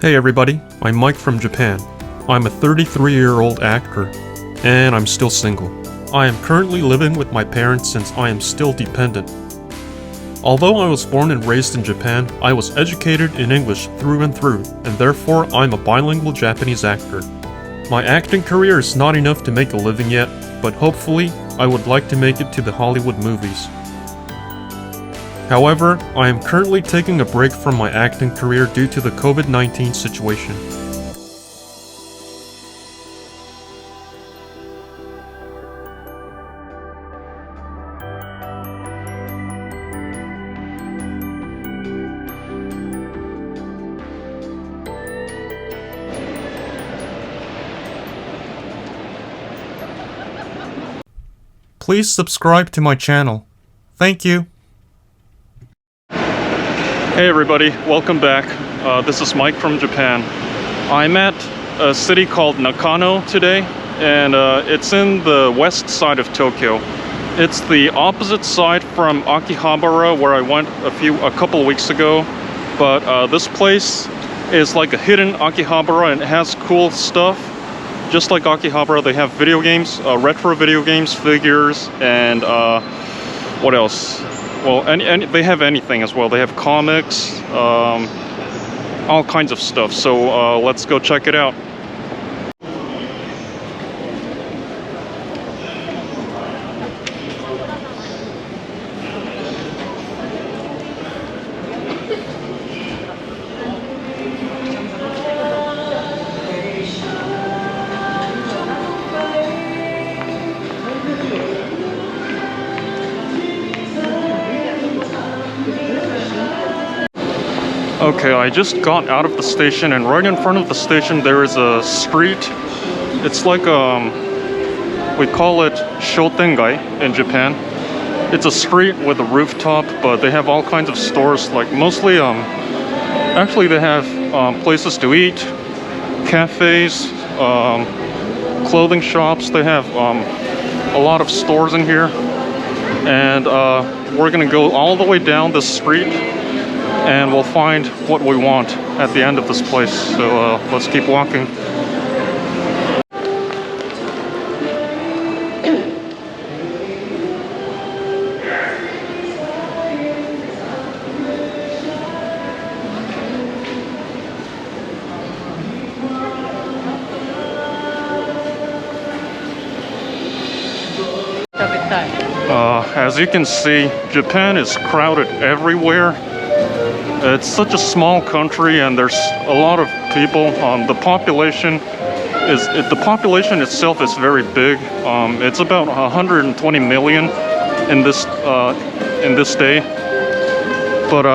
Hey everybody, I'm Mike from Japan. I'm a 33-year-old actor, and I'm still single. I am currently living with my parents since I am still dependent. Although I was born and raised in Japan, I was educated in English through and through, and therefore I'm a bilingual Japanese actor. My acting career is not enough to make a living yet, but hopefully I would like to make it to the Hollywood movies. However, I am currently taking a break from my acting career due to the COVID-19 situation. Please subscribe to my channel. Thank you. Hey everybody, welcome back. This is Mike from Japan. I'm at a city called Nakano today, and it's in the west side of Tokyo. It's the opposite side from Akihabara, where I went a couple weeks ago. But this place is like a hidden Akihabara, and it has cool stuff. Just like Akihabara, they have video games, retro video games, figures, and what else? Well, and they have anything as well. They have comics, all kinds of stuff. So let's go check it out. Okay, I just got out of the station, and right in front of the station there is a street. It's like we call it Shotengai in Japan. It's a street with a rooftop, but they have all kinds of stores, like mostly actually they have places to eat, cafes, clothing shops. They have a lot of stores in here, and we're gonna go all the way down this street and we'll find what we want at the end of this place. So let's keep walking. As you can see, Japan is crowded everywhere. It's such a small country, and there's a lot of people. The population itself is very big. It's about 120 million in this day. But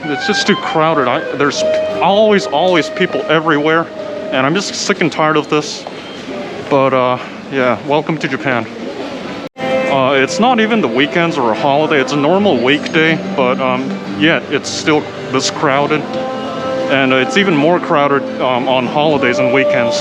it's just too crowded. There's always people everywhere, and I'm just sick and tired of this. But yeah, welcome to Japan. It's not even the weekends or a holiday. It's a normal weekday, but yet it's still this crowded, and it's even more crowded on holidays and weekends.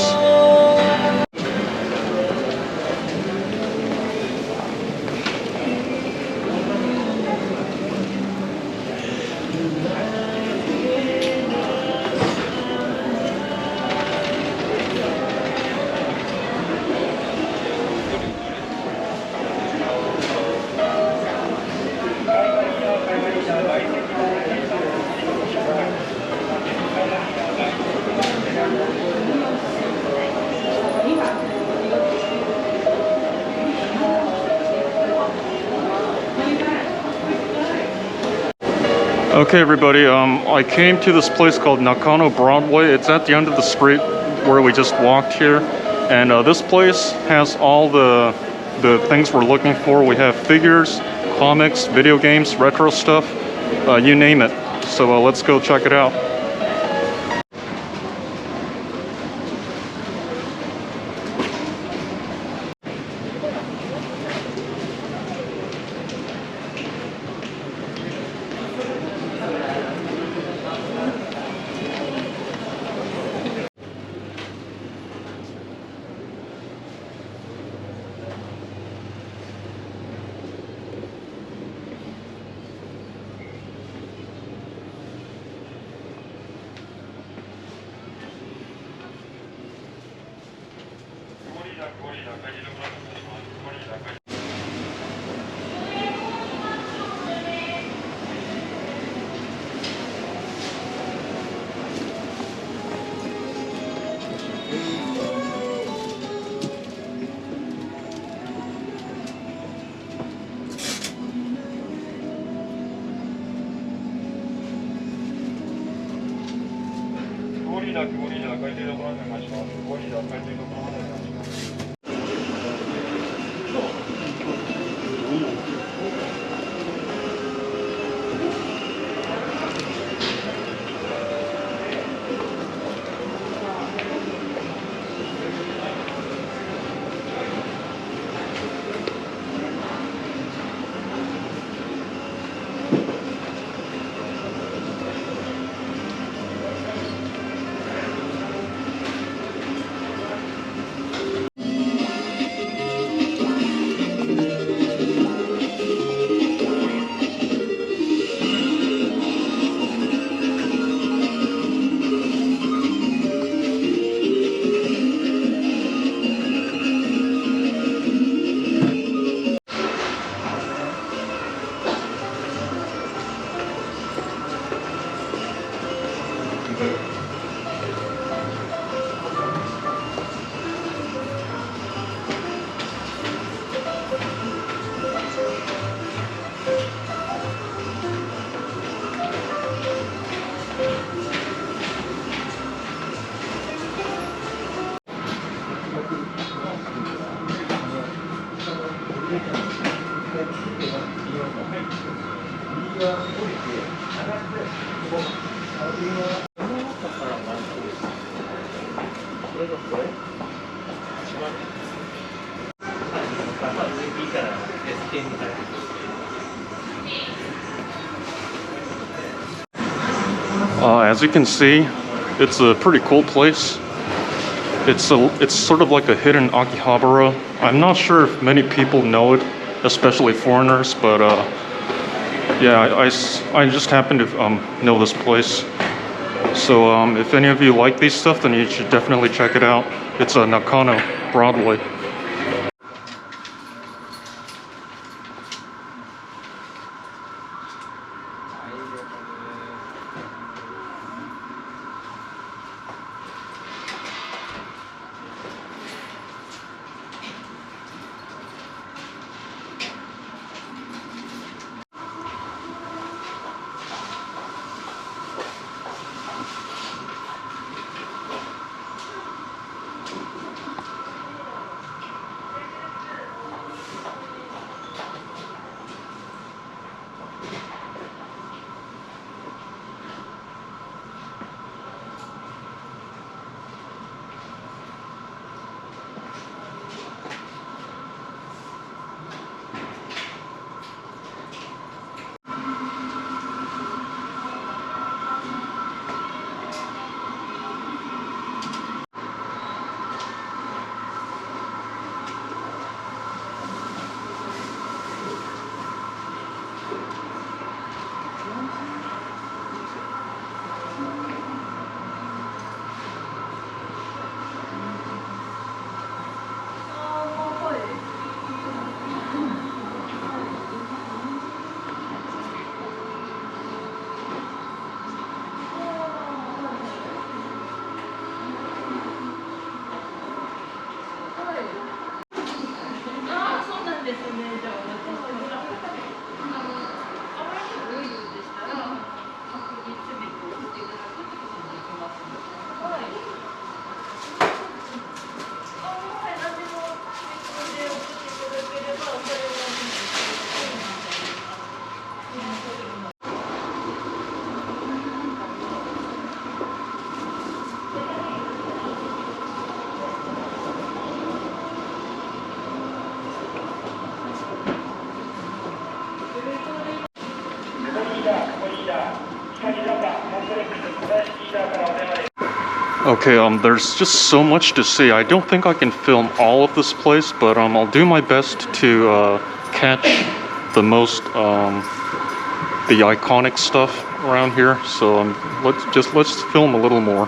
Okay everybody, I came to this place called Nakano Broadway. It's at the end of the street where we just walked here, and this place has all the things we're looking for. We have figures, comics, video games, retro stuff, you name it. So let's go check it out. As you can see, it's a pretty cool place. It's sort of like a hidden Akihabara. I'm not sure if many people know it, especially foreigners, but yeah, I just happen to know this place. So if any of you like these stuff, then you should definitely check it out. It's a Nakano, Broadway. Okay, there's just so much to see. I don't think I can film all of this place, but I'll do my best to catch the most the iconic stuff around here. So let's film a little more.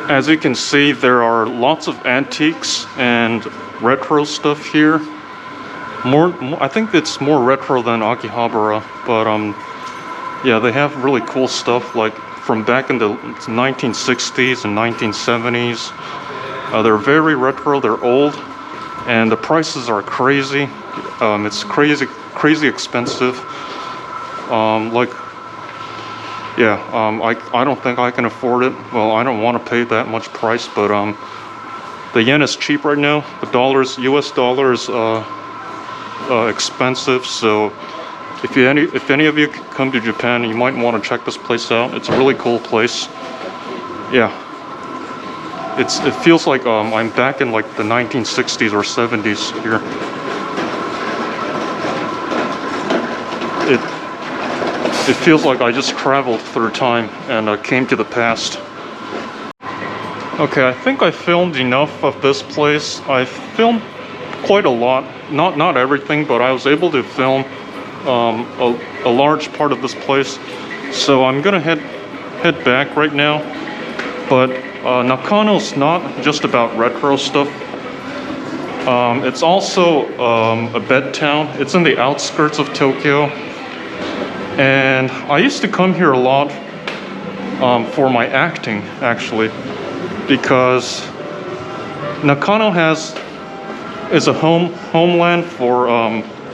As you can see, there are lots of antiques and retro stuff here. I think it's more retro than Akihabara, but yeah, they have really cool stuff like from back in the 1960s and 1970s. They're very retro, they're old, and the prices are crazy. It's crazy expensive. I don't think I can afford it. Well, I don't want to pay that much price, but the yen is cheap right now. The US dollar is expensive. So if any of you come to Japan, you might want to check this place out. It's a really cool place. Yeah, it feels like I'm back in like the 1960s or 70s here. It feels like I just traveled through time and came to the past. Okay, I think I filmed enough of this place. I filmed quite a lot, not everything, but I was able to film a large part of this place. So I'm gonna head back right now. But Nakano's not just about retro stuff. It's also a bed town. It's in the outskirts of Tokyo. And I used to come here a lot for my acting, actually, because Nakano is a homeland for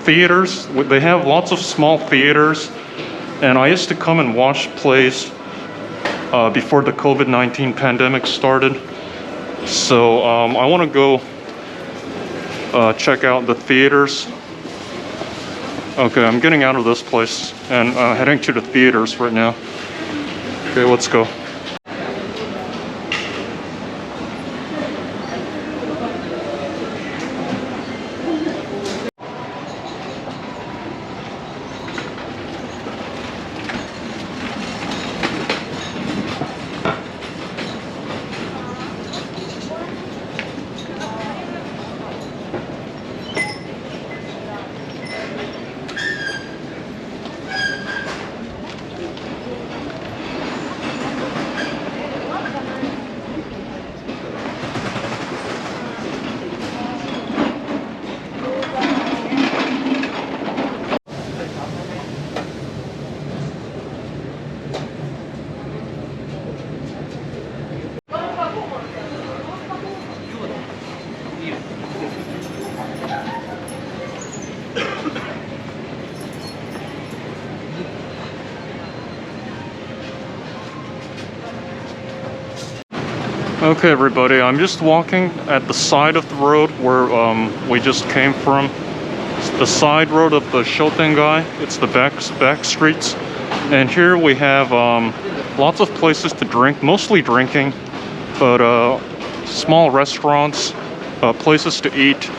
theaters. They have lots of small theaters, and I used to come and watch plays before the COVID-19 pandemic started. So I want to go check out the theaters. Okay, I'm getting out of this place and heading to the theaters right now. Okay, let's go. Okay, everybody, I'm just walking at the side of the road where we just came from. It's the side road of the Shotengai. It's the back streets. And here we have lots of places to drink, mostly drinking, but small restaurants, places to eat.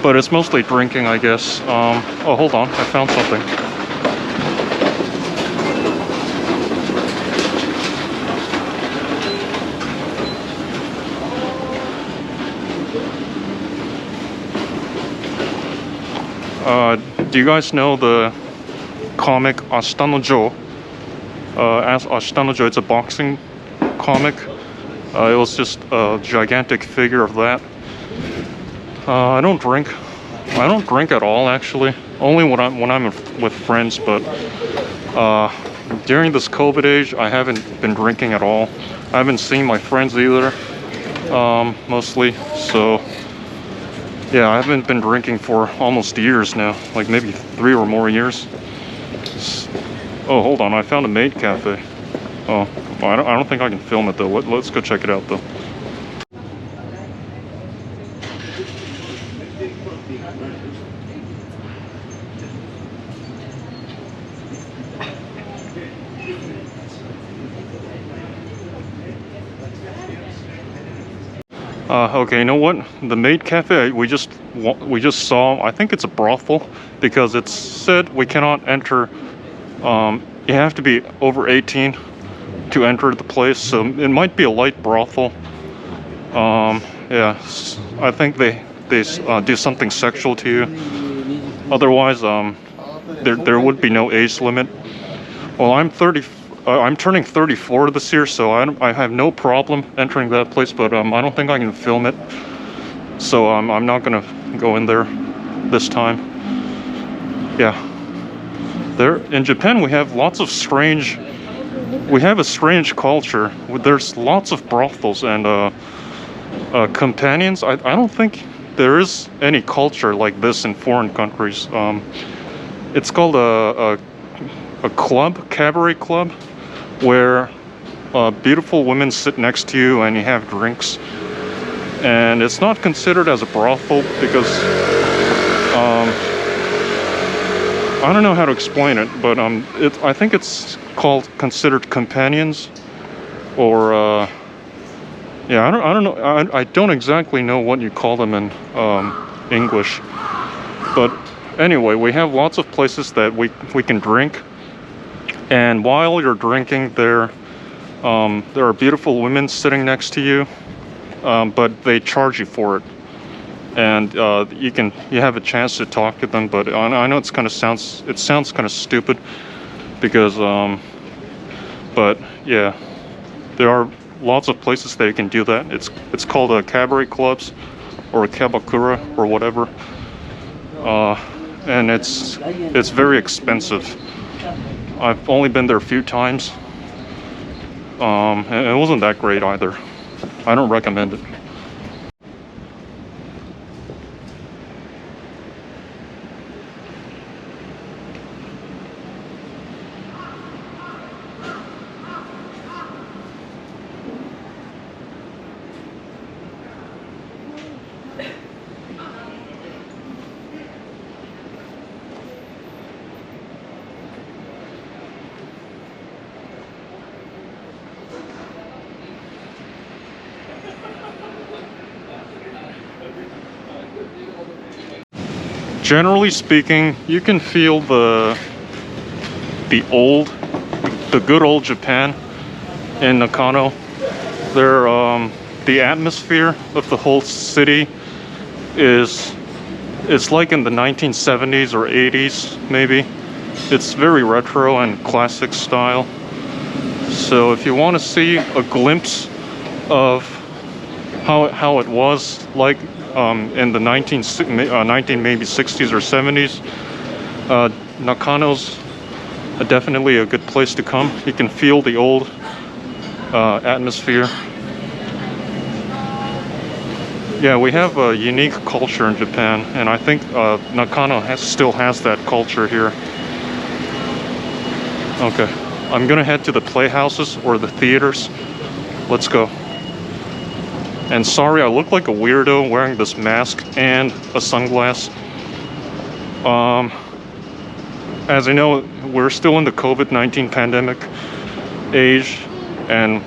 But it's mostly drinking, I guess. Oh, hold on, I found something. Do you guys know the comic Ashita no Joe? As Ashita no Joe, it's a boxing comic. It was just a gigantic figure of that. I don't drink. I don't drink at all, actually. Only when I'm with friends. But during this COVID age, I haven't been drinking at all. I haven't seen my friends either, mostly. So yeah, I haven't been drinking for almost years now, like maybe 3 or more years. Oh, hold on, I found a maid cafe. Oh, well, I don't think I can film it though. Let's go check it out though. Okay, you know what? The maid cafe we just saw, I think it's a brothel because it said we cannot enter. You have to be over 18 to enter the place, so it might be a light brothel. Yeah, I think they do something sexual to you. Otherwise, there would be no age limit. Well, I'm turning 34 this year, so I have no problem entering that place, but I don't think I can film it. So I'm not gonna go in there this time. Yeah. There in Japan we have lots of we have a strange culture. There's lots of brothels and companions. I don't think there is any culture like this in foreign countries. It's called a club, cabaret club, where beautiful women sit next to you and you have drinks. And it's not considered as a brothel because I don't know how to explain it, but I think it's considered companions, or yeah, I don't know. I don't exactly know what you call them in English, but anyway, we have lots of places that we can drink. And while you're drinking, there are beautiful women sitting next to you, but they charge you for it. And you have a chance to talk to them, but I know it sounds kind of stupid because but yeah, there are lots of places that you can do that. It's called cabaret clubs or kabakura or whatever, and it's very expensive. I've only been there a few times. And it wasn't that great either. I don't recommend it. Generally speaking, you can feel the good old Japan in Nakano. The atmosphere of the whole city it's like in the 1970s or 80s maybe. It's very retro and classic style. So if you want to see a glimpse of how it was like in the 19 maybe 60s or 70s, Nakano's definitely a good place to come. You can feel the old atmosphere. Yeah, we have a unique culture in Japan, and I think Nakano still has that culture here. Okay, I'm gonna head to the playhouses or the theaters. Let's go. And sorry, I look like a weirdo wearing this mask and a sunglass. As you know, we're still in the COVID-19 pandemic age, and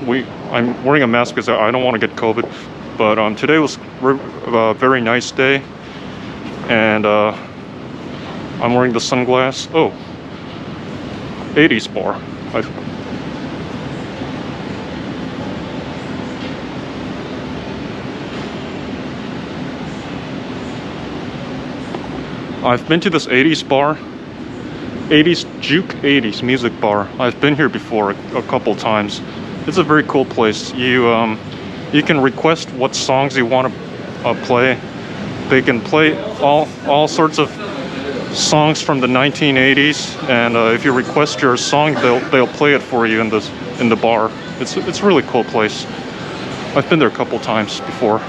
I'm wearing a mask because I don't want to get COVID. But today was a very nice day, and I'm wearing the sunglass. Oh, 80s bar. I've been to this 80s bar, 80s Juke 80s music bar. I've been here before a couple times. It's a very cool place. You can request what songs you want to play. They can play all sorts of songs from the 1980s, and if you request your song, they'll play it for you in the bar. It's a really cool place. I've been there a couple times before.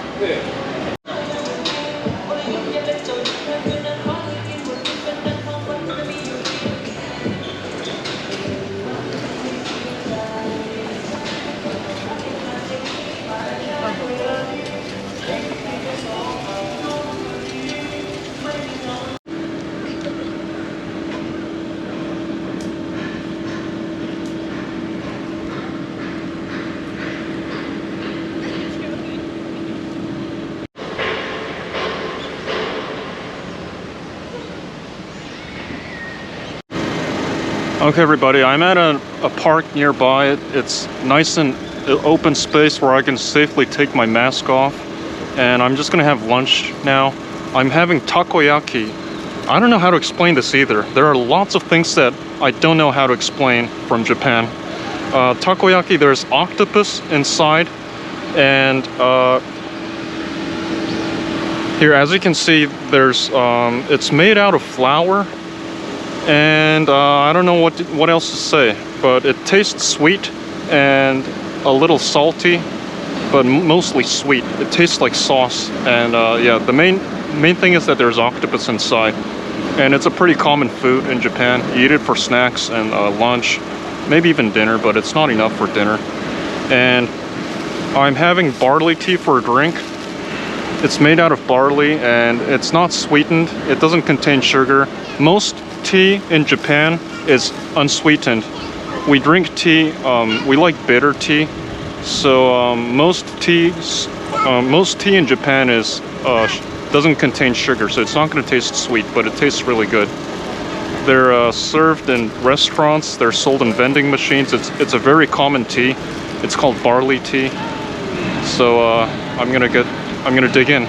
Okay, everybody, I'm at a park nearby. It's nice and open space where I can safely take my mask off. And I'm just gonna have lunch now. I'm having takoyaki. I don't know how to explain this either. There are lots of things that I don't know how to explain from Japan. Takoyaki, there's octopus inside. And here, as you can see, there's it's made out of flour. And I don't know what else to say, but it tastes sweet and a little salty, but mostly sweet. It tastes like sauce, and yeah, the main thing is that there's octopus inside, and it's a pretty common food in Japan. You eat it for snacks and lunch, maybe even dinner, but it's not enough for dinner. And I'm having barley tea for a drink. It's made out of barley, and it's not sweetened. It doesn't contain sugar. Most tea in Japan is unsweetened. We drink tea, we like bitter tea. So most tea in Japan doesn't contain sugar, so it's not going to taste sweet, but it tastes really good. They're served in restaurants. They're sold in vending machines. It's a very common tea. It's called barley tea. So I'm gonna dig in.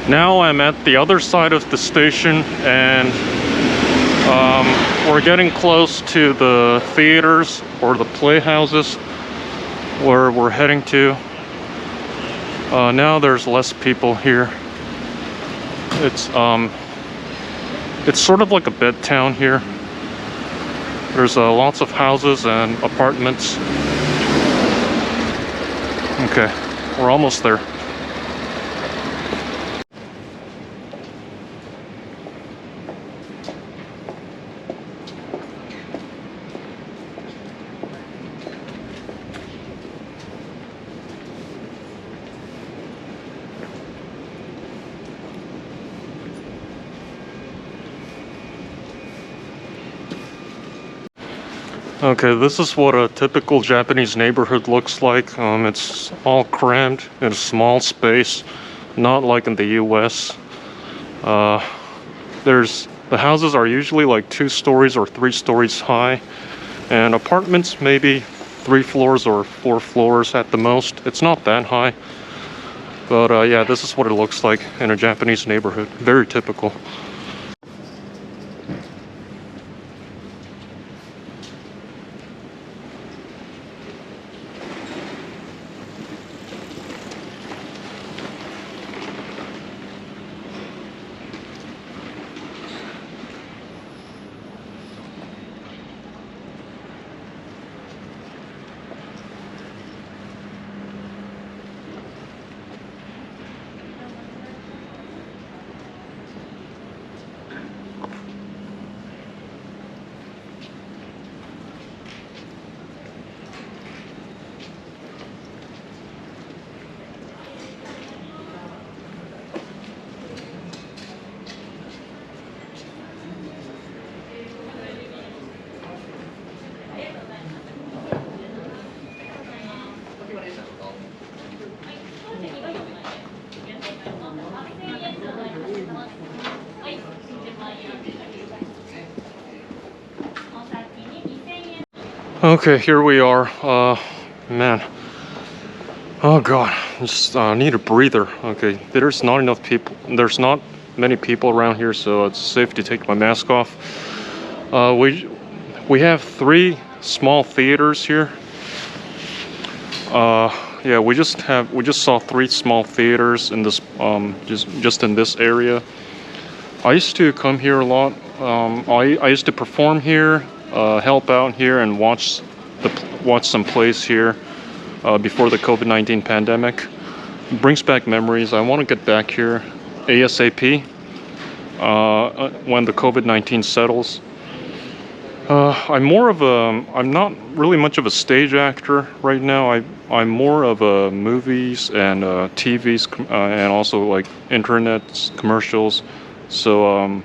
Now I'm at the other side of the station, and we're getting close to the theaters or the playhouses where we're heading to. Now there's less people here. It's sort of like a bed town here. There's lots of houses and apartments. Okay, we're almost there. Okay, this is what a typical Japanese neighborhood looks like. It's all crammed in a small space, not like in the US. The houses are usually like 2 stories or 3 stories high, and apartments maybe 3 floors or 4 floors at the most. It's not that high, but yeah, this is what it looks like in a Japanese neighborhood. Very typical. Okay, here we are. Man. Oh god, just need a breather. Okay, there's not enough people. There's not many people around here, so it's safe to take my mask off. We have 3 small theaters here. Yeah, we just saw 3 small theaters in this just in this area. I used to come here a lot. I used to perform here, help out here, and watch some plays here before the COVID-19 pandemic. It brings back memories. I want to get back here ASAP when the COVID-19 settles. I'm not really much of a stage actor right now. I'm more of a movies and TVs and also like internet commercials. So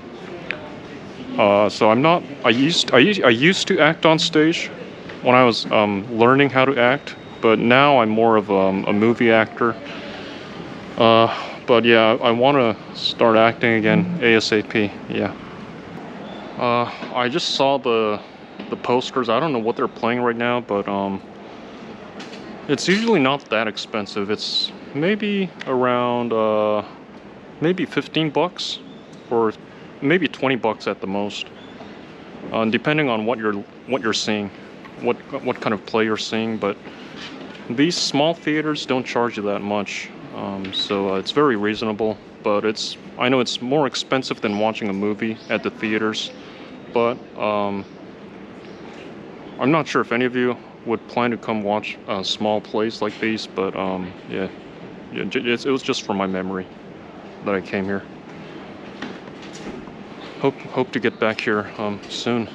so I'm not. I used to act on stage when I was learning how to act, but now I'm more of a movie actor. But yeah, I want to start acting again ASAP. Yeah. I just saw the posters. I don't know what they're playing right now, but it's usually not that expensive. It's maybe around maybe $15 or maybe $20 at the most, depending on what you're seeing, what kind of play you're seeing. But these small theaters don't charge you that much, so it's very reasonable. But I know it's more expensive than watching a movie at the theaters. But I'm not sure if any of you would plan to come watch small plays like these. But yeah, it was just from my memory that I came here. Hope to get back here soon,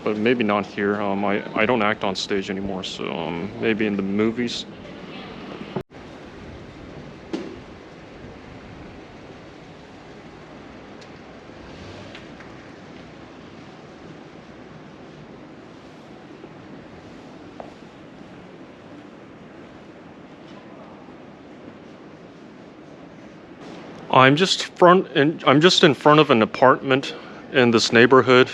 but maybe not here. I don't act on stage anymore, so maybe in the movies. I'm just in front of an apartment in this neighborhood.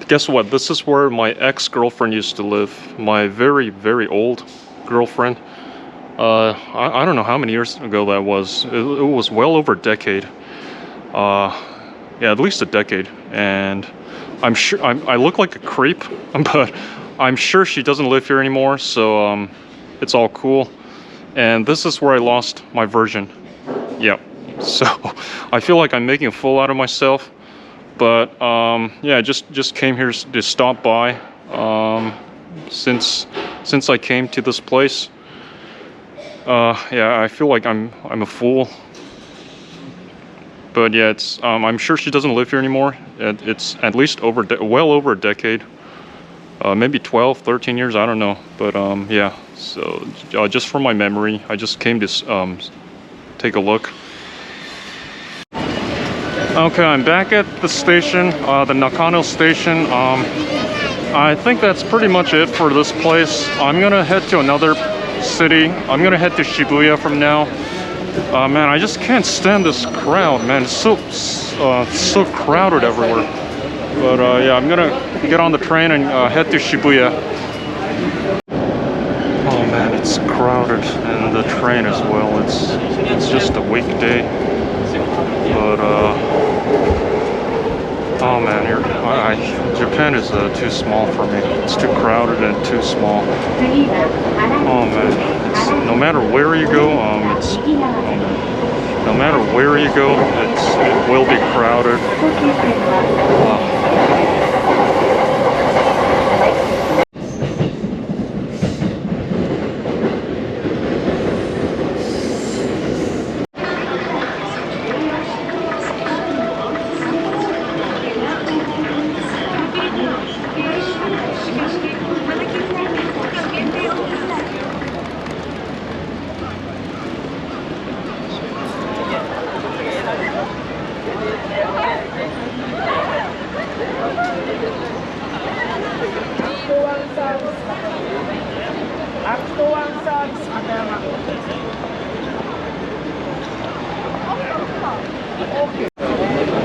Guess what? This is where my ex-girlfriend used to live. My very, very old girlfriend. I don't know how many years ago that was. It was well over a decade. Yeah, at least a decade. And I'm sure I look like a creep, but I'm sure she doesn't live here anymore. So it's all cool. And this is where I lost my virgin. Yep. So I feel like I'm making a fool out of myself, but yeah, just came here to stop by. Since I came to this place, yeah, I feel like I'm a fool. But yeah, I'm sure she doesn't live here anymore. It's at least well over a decade, maybe 12, 13 years. I don't know. But yeah. So just from my memory, I just came to take a look. Okay, I'm back at the station, the Nakano station. I think that's pretty much it for this place. I'm gonna head to another city. I'm gonna head to Shibuya from now. Man, I just can't stand this crowd, man. It's so crowded everywhere. But yeah, I'm gonna get on the train and head to Shibuya. Oh man, it's crowded, and the train as well. It's just a weekday. But oh man, Japan is too small for me. It's too crowded and too small. Oh man, no matter where you go, no matter where you go, it will be crowded.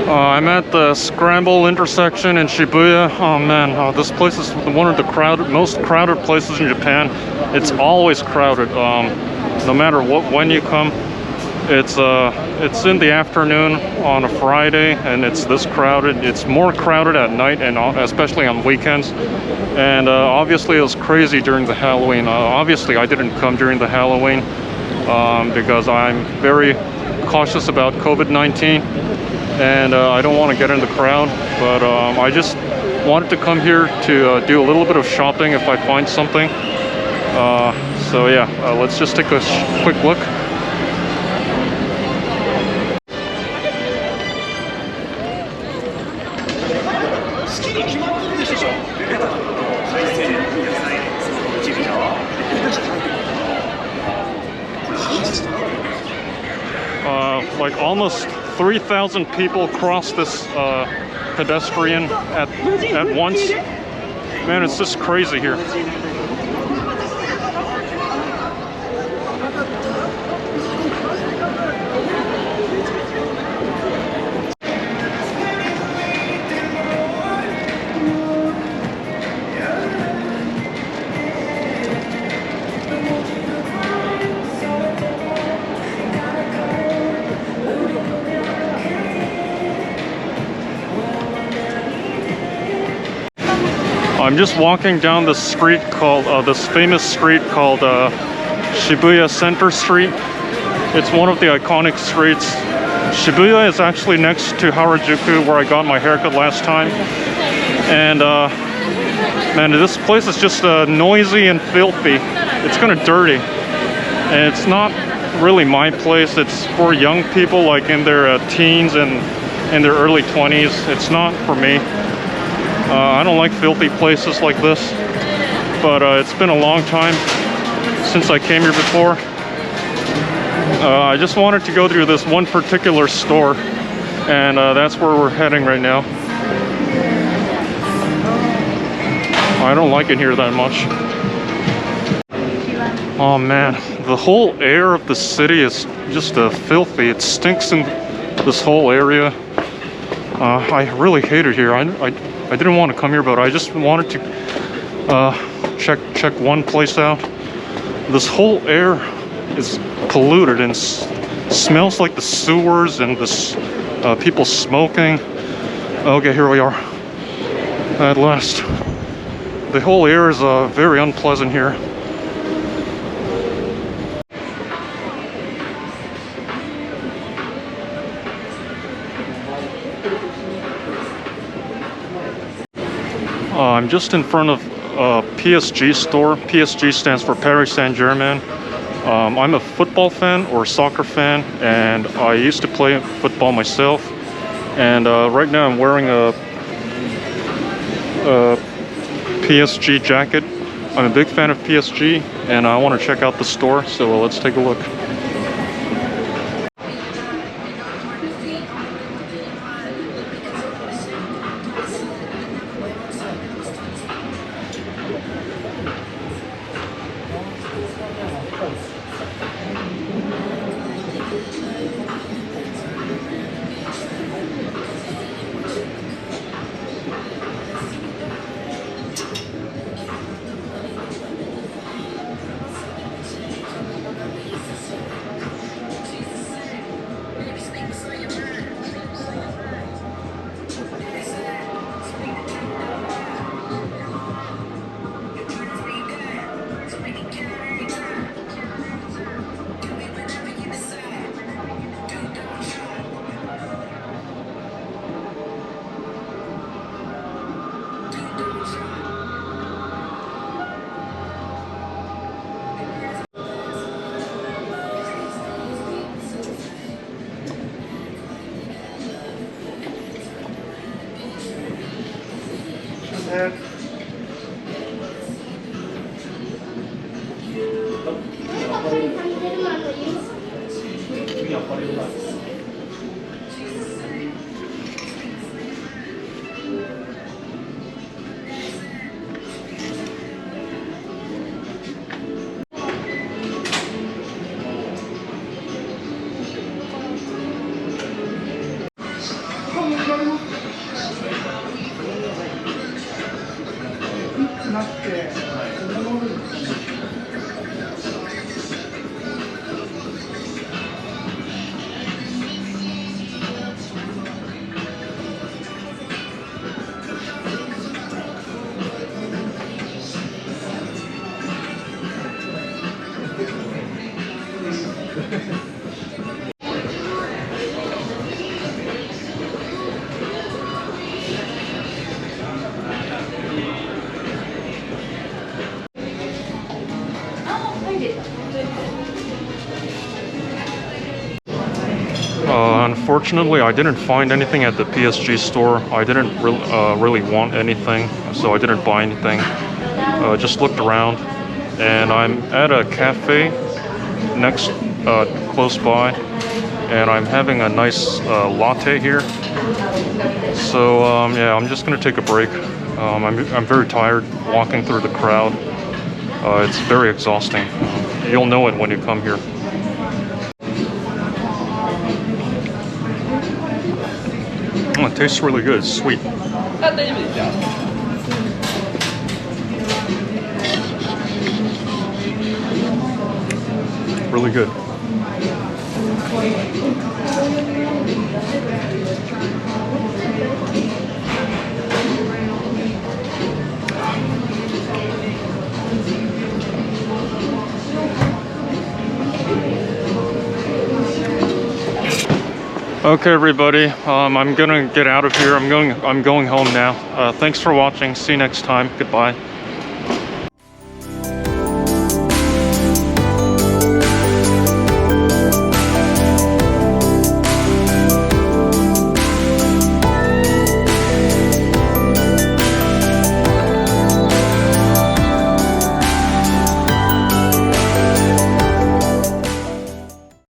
I'm at the Scramble intersection in Shibuya. Oh man, this place is one of the most crowded places in Japan. It's always crowded. No matter when you come, it's in the afternoon on a Friday, and it's this crowded. It's more crowded at night, and especially on weekends. And obviously, it was crazy during the Halloween. Obviously, I didn't come during the Halloween because I'm very cautious about COVID-19. And I don't want to get in the crowd, but I just wanted to come here to do a little bit of shopping if I find something. So yeah, let's just take a quick look. Like almost 3,000 people cross this pedestrian at once. Man, it's just crazy here. I'm just walking down this street called, this famous street called Shibuya Center Street. It's one of the iconic streets. Shibuya is actually next to Harajuku, where I got my haircut last time. And man, this place is just noisy and filthy. It's kind of dirty. And it's not really my place. It's for young people like in their teens and in their early 20s. It's not for me. I don't like filthy places like this, but it's been a long time since I came here before. I just wanted to go through this one particular store, and that's where we're heading right now. I don't like it here that much. Oh man, the whole air of the city is just filthy. It stinks in this whole area. I really hate it here. I didn't want to come here, but I just wanted to check one place out. This whole air is polluted and smells like the sewers and this people smoking. Okay, here we are at last. The whole air is very unpleasant here. I'm just in front of a PSG store. PSG stands for Paris Saint-Germain. I'm a football fan or soccer fan, and I used to play football myself. And right now I'm wearing a PSG jacket. I'm a big fan of PSG, and I want to check out the store, so let's take a look. Unfortunately, I didn't find anything at the PSG store. I didn't really want anything, so I didn't buy anything. Just looked around, and I'm at a cafe next, close by, and I'm having a nice latte here. So yeah, I'm just gonna take a break. I'm very tired walking through the crowd. It's very exhausting. You'll know it when you come here. Oh, it tastes really good. It's sweet. Really good. Okay, everybody. I'm gonna get out of here. I'm going home now. Thanks for watching. See you next time. Goodbye.